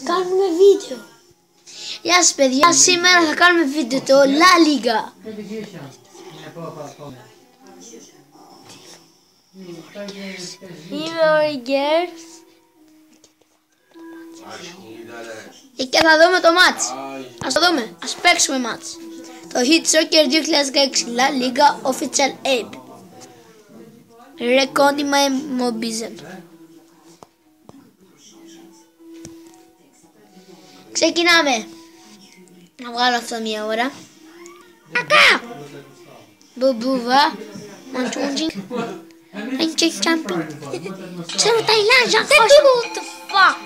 Κάνουμε βίντεο. Γεια σας παιδιά, σήμερα θα κάνουμε βίντεο το La Liga. Είμαι ο Ριγκέρς και θα δούμε το μάτς. Ας το δούμε, ας παίξουμε μάτς. Το Hit Soccer 2016 La Liga Official App. Recording my mobile. Ξεκινάμε. Να βγάλω αυτό μία ώρα. Ακά! Μπουμπούβα. Μαντζούντζι. Έντζι τσάμπι. Ξέρω τα ηλάζια. What the fuck.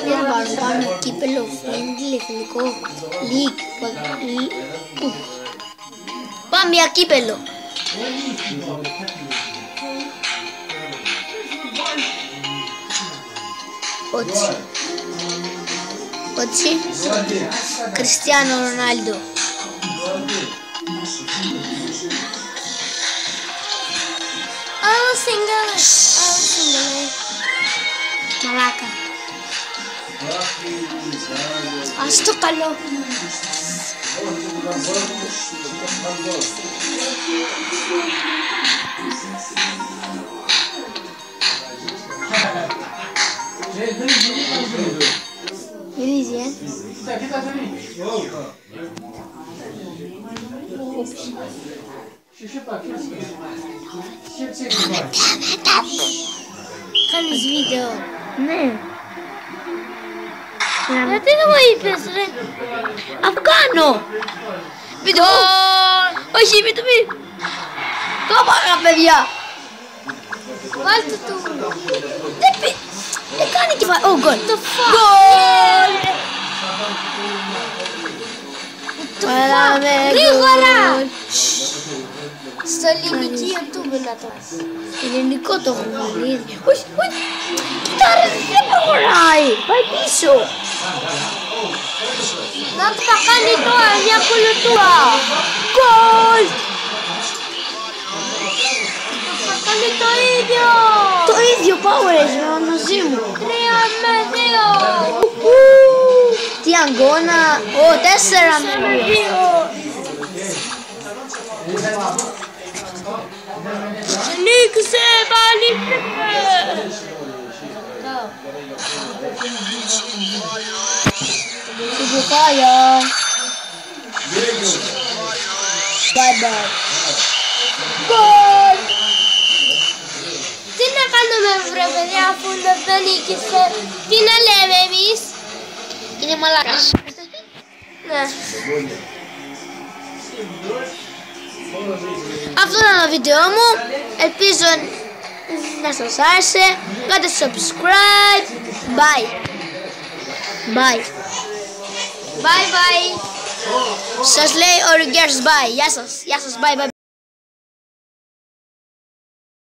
Για να βάλω πάνω κύπελο, φρέντλι, εθνικό, λίκ. Πάμε για κύπελο. Ότσι Κριστιάνο Ρονάλντο. Μαλάκα. Ας το καλό. Γυρίζει, Κάνεις βίντεο. Ναι. Γιατί δεν μου είπες ρε. Αφού κάνω. Βίντεο. Όχι, βίντεο. Κάπαρα παιδιά. Βάλτε το. Δεν κάνει και γκολ. Γκολ. Γρήγορα. Στο ελληνικό YouTube να το πας. Ελληνικό το έχω βάλει. Όχι, όχι. Κοίτα ρε, δεν προχωράει. Πάει πίσω. Να τα κάνει τώρα μια κουλουτούρα. Γκολ. Θα κάνει το ίδιο. Το ίδιο Power μαζί μου. 3-2. Τι αγκώνα. 4-2. Νίκησε πάλι. Σουμπουκάια. Bye bye. Γκολ. Τι να κάνουμε βρε παιδιά αφού δεν νίκησε. Τι να λέμε εμείς. Είναι μαλάκας. Ναι. Αυτό ήταν το βίντεο μου. Ελπίζω να σας άρεσε. Κάντε subscribe. Bye. Bye. Bye bye. Σας λέει ο Ριγκέρς bye. Γεια σας. Γεια σας. Bye bye.